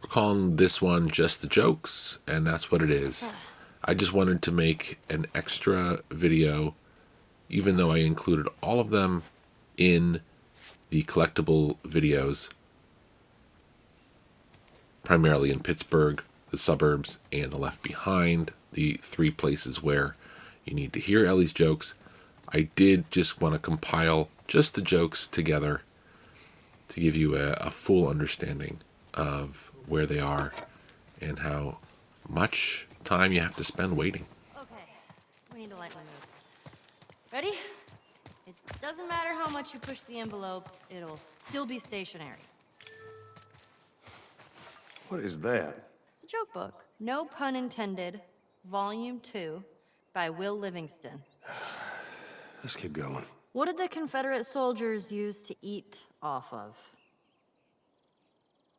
We're calling this one Just the Jokes, and that's what it is. I just wanted to make an extra video, even though I included all of them in the collectible videos, primarily in Pittsburgh, the suburbs, and the Left Behind, the three places where you need to hear Ellie's jokes. I did just want to compile just the jokes together to give you a full understanding of where they are and how much time you have to spend waiting. Okay, we need to lighten the mood. Ready? It doesn't matter how much you push the envelope, it'll still be stationary. What is that? It's a joke book, no pun intended, Volume 2, by Will Livingston. Let's keep going. What did the Confederate soldiers use to eat off of?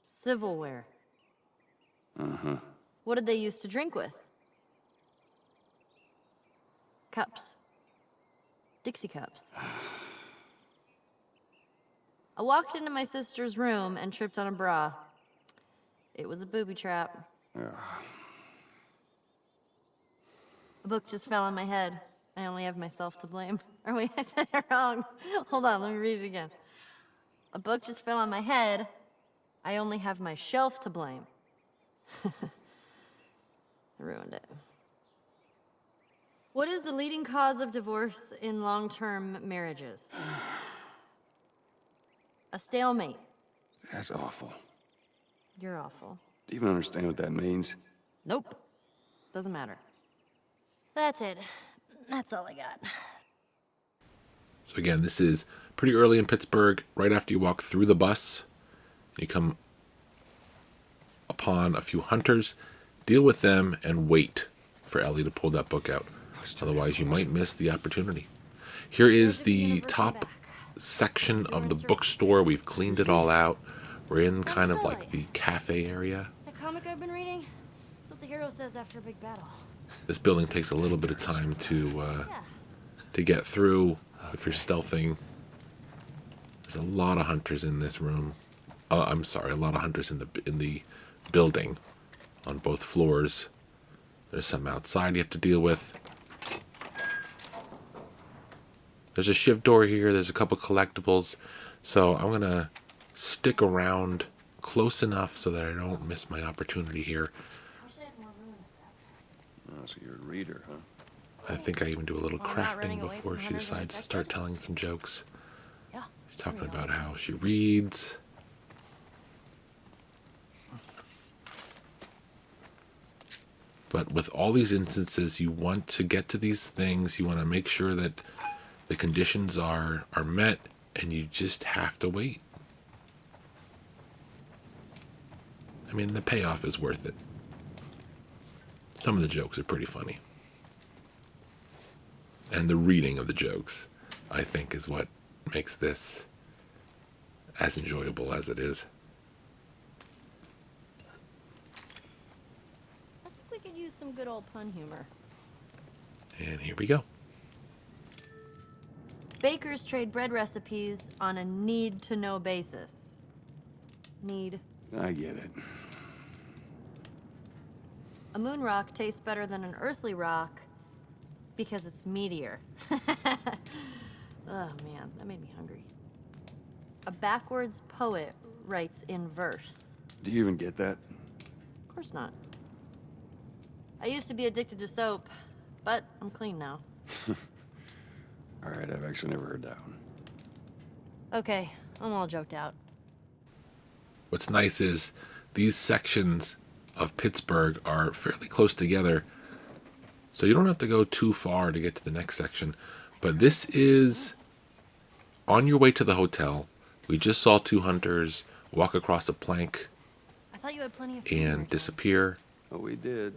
Silverware. Uh-huh. What did they use to drink with? Cups. Dixie cups. I walked into my sister's room and tripped on a bra. It was a booby trap. A book just fell on my head. I only have myself to blame. Or wait, I said it wrong. Hold on, let me read it again. A book just fell on my head. I only have my shelf to blame. I ruined it. What is the leading cause of divorce in long-term marriages? A stalemate. That's awful. You're awful. Do you even understand what that means? Nope. Doesn't matter. That's it. That's all I got. So again, this is pretty early in Pittsburgh, right after you walk through the bus. You come upon a few hunters, deal with them, and wait for Ellie to pull that book out. Otherwise, you might miss the opportunity. Here is the top section of the bookstore. We've cleaned it all out. We're in kind of like the cafe area. That comic I've been reading? That's what the hero says after a big battle. This building takes a little bit of time to get through if you're stealthing. There's a lot of hunters in this room. I'm sorry, a lot of hunters in the building on both floors. There's some outside you have to deal with. There's a shiv door here. There's a couple collectibles. So I'm going to stick around close enough so that I don't miss my opportunity here. Oh, so you're a reader, huh? I think I even do a little Well, I'm not crafting running away before from she hunters decides to start telling some jokes. Yeah. She's talking about how she reads. But with all these instances, you want to get to these things. You want to make sure that the conditions are met, and you just have to wait. I mean, the payoff is worth it. Some of the jokes are pretty funny. And the reading of the jokes, I think, is what makes this as enjoyable as it is. I think we could use some good old pun humor. And here we go. Bakers trade bread recipes on a need-to-know basis. Need. I get it. A moon rock tastes better than an earthly rock because it's meatier. Oh man, that made me hungry. A backwards poet writes in verse. Do you even get that? Of course not. I used to be addicted to soap, but I'm clean now. All right, I've actually never heard that one. Okay, I'm all joked out. What's nice is these sections of Pittsburgh are fairly close together, so you don't have to go too far to get to the next section. But this is on your way to the hotel. We just saw two hunters walk across a plank I thought you had plenty of and disappear, Oh, we did.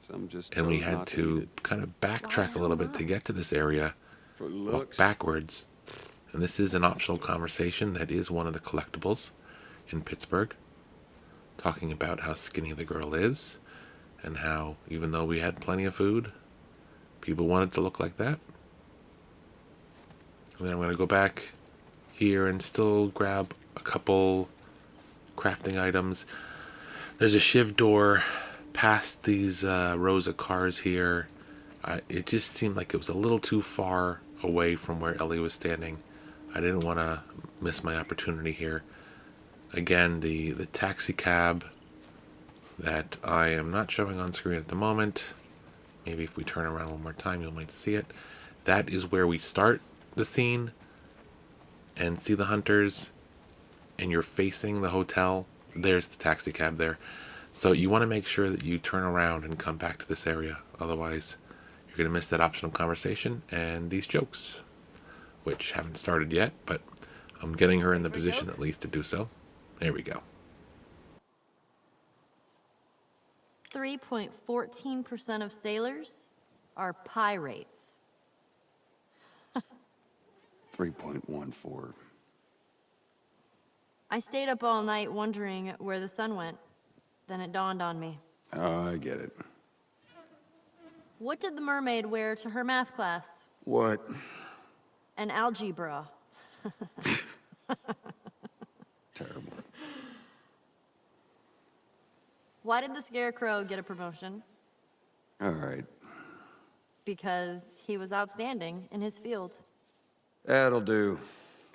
Some just and we chose had not to eat it. kind of backtrack a little bit to get to this area, For walk looks. backwards. And this is an optional conversation that is one of the collectibles in Pittsburgh, talking about how skinny the girl is and how even though we had plenty of food, people wanted to look like that. And then I'm going to go back here and still grab a couple crafting items. There's a shiv door past these rows of cars here. It just seemed like it was a little too far away from where Ellie was standing. I didn't want to miss my opportunity here. Again, the taxi cab that I am not showing on screen at the moment. Maybe if we turn around one more time, you might see it. That is where we start the scene and see the hunters, and you're facing the hotel. There's the taxi cab there. So you want to make sure that you turn around and come back to this area. Otherwise, you're going to miss that optional conversation and these jokes, which haven't started yet, but I'm getting her in the position at least to do so. There we go. 3.14% of sailors are pirates. 3.14. I stayed up all night wondering where the sun went. Then it dawned on me. Oh, I get it. What did the mermaid wear to her math class? What? An algebra. Terrible. Why did the scarecrow get a promotion? All right. Because he was outstanding in his field. That'll do.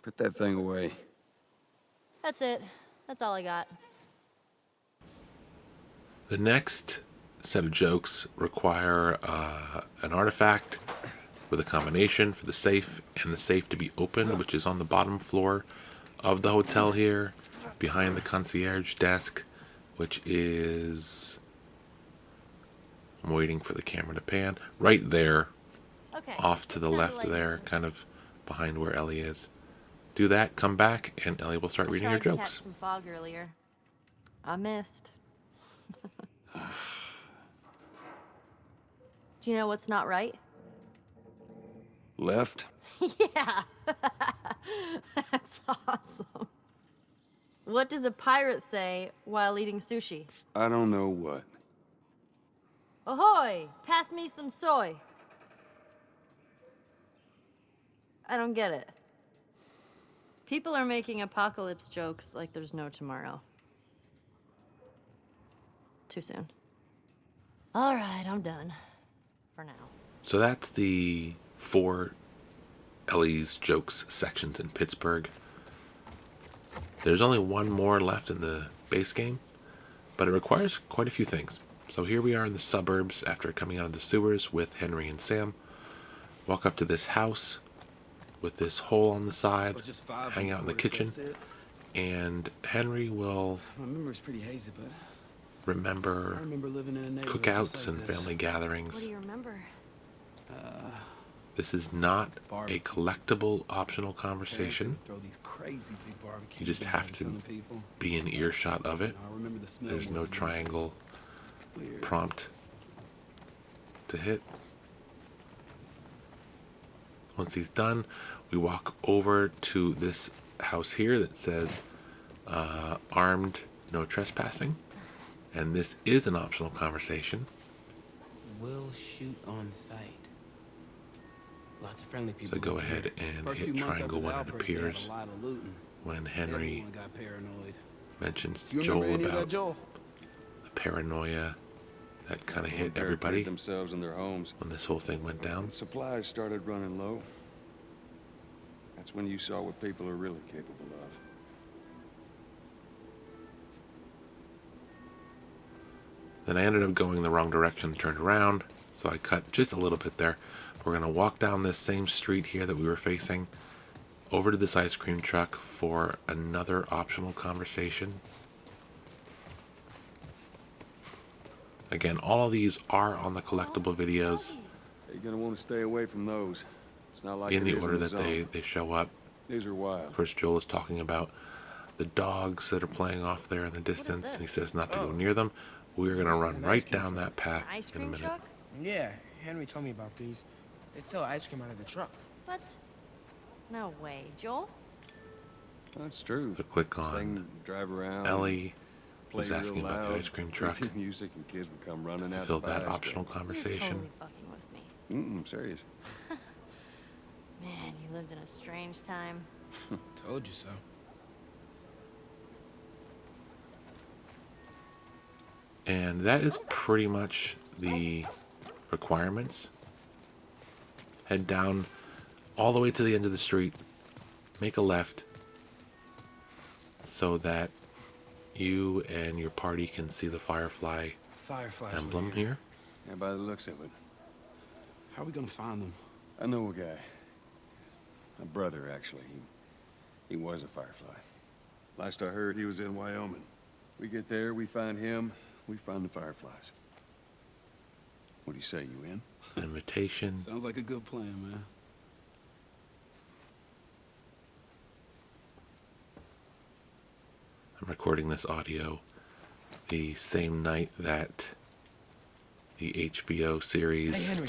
Put that thing away. That's it. That's all I got. The next set of jokes require an artifact with a combination for the safe, and the safe to be open, which is on the bottom floor of the hotel here, behind the concierge desk, which is... I'm waiting for the camera to pan. Right there, Okay. off to the left there, kind of behind where Ellie is. Do that, come back, and Ellie will start reading her I tried to jokes. catch some fog earlier. I missed. Do you know what's not right? Left? Yeah. That's awesome. What does a pirate say while eating sushi? I don't know what. Ahoy! Pass me some soy. I don't get it. People are making apocalypse jokes like there's no tomorrow. Too soon. All right, I'm done. For now. So that's the 4 Ellie's jokes sections in Pittsburgh. There's only one more left in the base game, but it requires quite a few things. So here we are in the suburbs after coming out of the sewers with Henry and Sam. Walk up to this house with this hole on the side, hang out in the kitchen, and Henry will My memory's pretty hazy, but I remember remember living in a neighborhood cookouts just and like this. family What gatherings. do you remember? This is not a collectible optional conversation. Throw these crazy big barbecues You just down have in to front of people. be in earshot of it. I remember the smell. There's no was triangle weird. prompt to hit. Once he's done, we walk over to this house here that says armed, no trespassing. And this is an optional conversation. Will shoot on sight. Lots of friendly people. So go live here. ahead and First hit few months after triangle the when it outbreak, they had appears a lot of looting. when Henry Everyone got paranoid. mentions You Joel remember any of that, about Joel? the paranoia that kind of hit Barricaded everybody themselves in their homes. when this whole thing went down. When supplies started running low, that's when you saw what people are really capable of. Then I ended up going the wrong direction, turned around, so I cut just a little bit there. We're going to walk down this same street here that we were facing, over to this ice cream truck for another optional conversation. Again, all of these are on the collectible videos You're gonna want to stay away from those. It's not like in it the is order the that zone. they show up. These are wild. Of course, Joel is talking about the dogs that are playing off there in the distance, and he says not to go near them. We're going to run right down that path Ice in a cream minute. truck? Yeah, Henry told me about these. They sell ice cream out of the truck. What? No way. Joel? That's true. So click on Sing, drive around. Ellie was play asking real about the loud, ice cream truck. play music, and kids would come running out. Fill to buy that ice optional cream. You're conversation. totally fucking with me. Serious. Man, you lived in a strange time. Told you so. And that is pretty much the requirements. Head down all the way to the end of the street, make a left, so that you and your party can see the Firefly Fireflies emblem were here. here. Yeah, by the looks of it. How are we gonna find them? I know a guy. My brother, actually. He was a Firefly. Last I heard, he was in Wyoming. We get there, we find him, we find the Fireflies. What do you say, you in? An invitation. Sounds like a good plan, man. I'm recording this audio the same night that the HBO series Hey, Henry.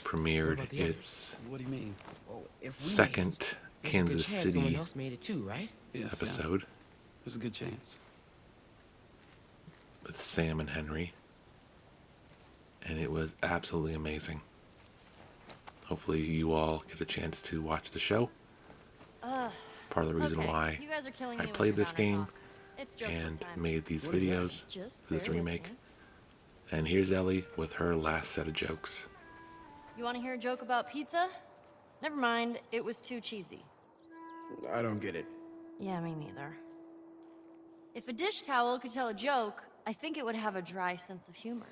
premiered about the others? its What do you mean? Well, if we second made it, there's a good Kansas chance someone City else made it too, right? Yes, episode there's a good chance. with Sam and Henry. And it was absolutely amazing. Hopefully you all get a chance to watch the show. Part of the reason Okay, why you guys are killing I me with played the this counter game talk. It's joke and time. made these What is that? videos Just for this bear with remake. me. And here's Ellie with her last set of jokes. You want to hear a joke about pizza? Never mind, it was too cheesy. I don't get it. Yeah, me neither. If a dish towel could tell a joke, I think it would have a dry sense of humor.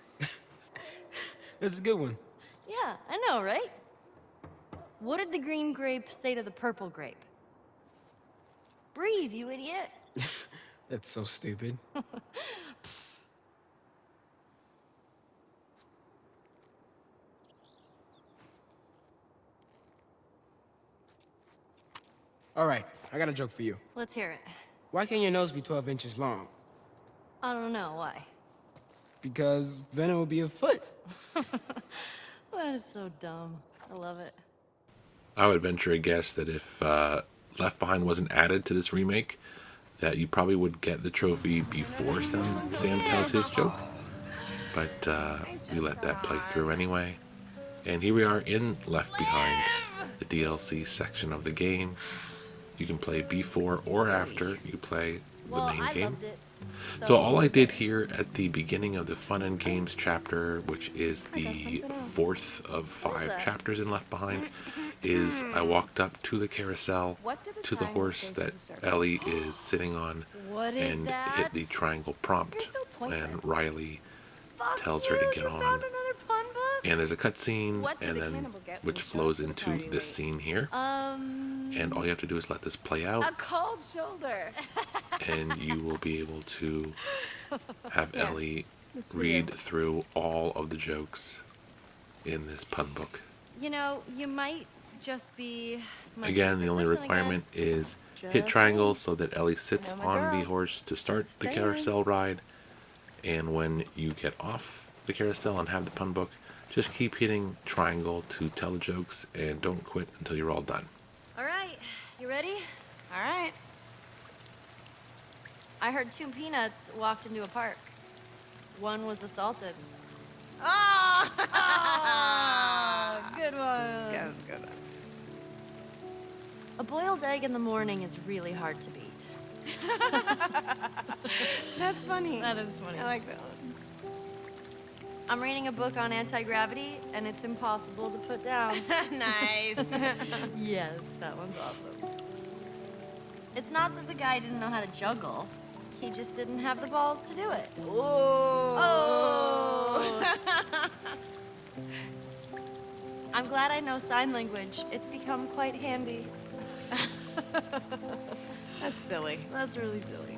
That's a good one. Yeah, I know, right? What did the green grape say to the purple grape? Breathe, you idiot. That's so stupid. All right, I got a joke for you. Let's hear it. Why can't your nose be 12 inches long? I don't know why. Because then it would be a foot. That is so dumb. I love it. I would venture a guess that if Left Behind wasn't added to this remake, that you probably would get the trophy before Sam tells his joke. But we let that play through anyway. And here we are in Left Behind, the DLC section of the game. You can play before or after you play the Well, main I game. loved it. So all I did here at the beginning of the Fun and Games chapter, which is the fourth of 5 chapters in Left Behind, is I walked up to the carousel, to the horse that Ellie is sitting on, What is and that? hit the triangle prompt You're so pointless. when Riley Fuck tells her to you, get you on. found another pun book? And there's a cutscene, What did and the then cannibal get when which he showed flows up at the into party this late? scene here. And all you have to do is let this play out, A cold shoulder. and you will be able to have Yeah, Ellie it's read weird. through all of the jokes in this pun book. You know, you might just be my Again, the favorite only person requirement is hit Just triangle so that Ellie sits I know my on the girl. horse to start the Stay. carousel ride. And when you get off the carousel and have the pun book, just keep hitting triangle to tell the jokes and don't quit until you're all done. All right, you ready? All right. I heard 2 peanuts walked into a park. One was assaulted. Oh! Good one. Good, good. A boiled egg in the morning is really hard to beat. That's funny. That is funny. I like that one. I'm reading a book on anti-gravity, and it's impossible to put down. Nice. Yes, that one's awesome. It's not that the guy didn't know how to juggle. He just didn't have the balls to do it. Oh. I'm glad I know sign language. It's become quite handy. That's silly. That's really silly.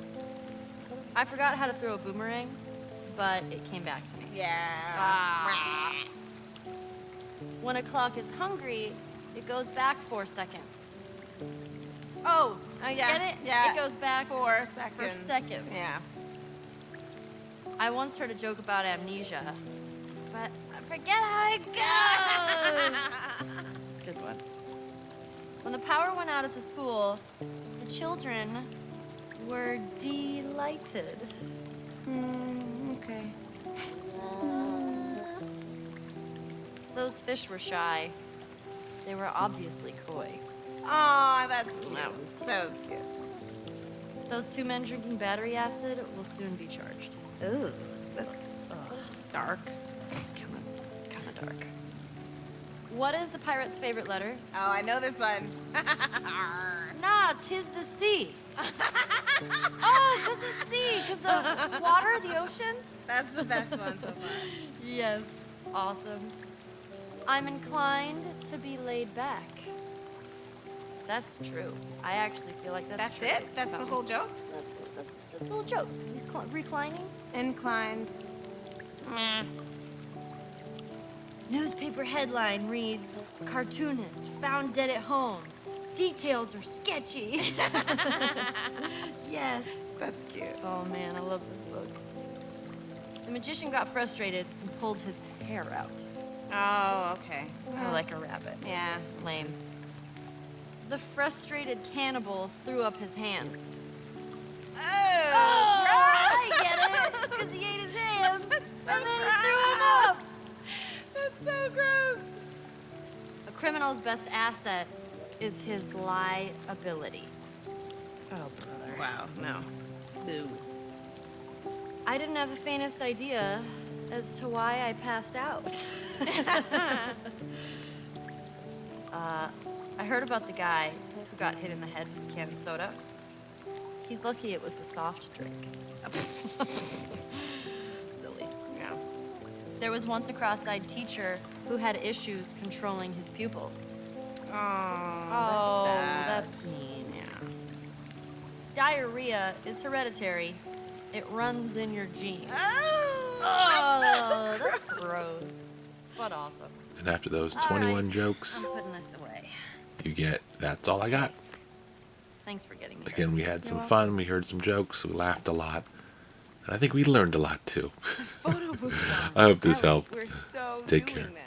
I forgot how to throw a boomerang, but it came back to me. Yeah. When a clock is hungry, it goes back 4 seconds. Oh, Oh, yeah. get it? Yeah. It goes back 4 seconds. for seconds. Yeah. I once heard a joke about amnesia, but I forget how it goes. Good one. When the power went out at the school, the children were delighted. Okay. Those fish were shy. They were obviously coy. Oh, that's cute. That was That was cute. Those 2 men drinking battery acid will soon be charged. Ugh. That's dark. It's kind of dark. What is a pirate's favorite letter? Oh, I know this one. Nah, 'tis the sea. Oh, 'cause the sea, 'cause the water, the ocean. That's the best one so far. Yes, awesome. I'm inclined to be laid back. That's true. I actually feel like that's true. That's it? That's the about whole myself. joke? That's the whole joke. He's reclining. Inclined. Meh. Newspaper headline reads, "Cartoonist found dead at home. Details are sketchy." Yes. That's cute. Oh man, I love this book. The magician got frustrated and pulled his hair out. Oh, okay. Like a rabbit. Yeah. Lame. The frustrated cannibal threw up his hands. Oh, I get it! Because he ate his hands, and then he threw them up! That's so gross. A criminal's best asset is his liability. Oh, brother. Wow, no. Boo. I didn't have the faintest idea as to why I passed out. I heard about the guy who got hit in the head with a can of soda. He's lucky it was a soft drink. Silly. Yeah. There was once a cross-eyed teacher who had issues controlling his pupils. Oh, that's mean. Yeah. Diarrhea is hereditary. It runs in your genes. Oh, Oh, that's gross. But awesome. And after those All 21 right. jokes, I'm putting this away. you get That's All I Got. Thanks for getting me. Again, this. we had some You're fun. We heard some jokes. We laughed a lot. And I think we learned a lot too. photo booth. I hope this helped. We're so Take doing care. this.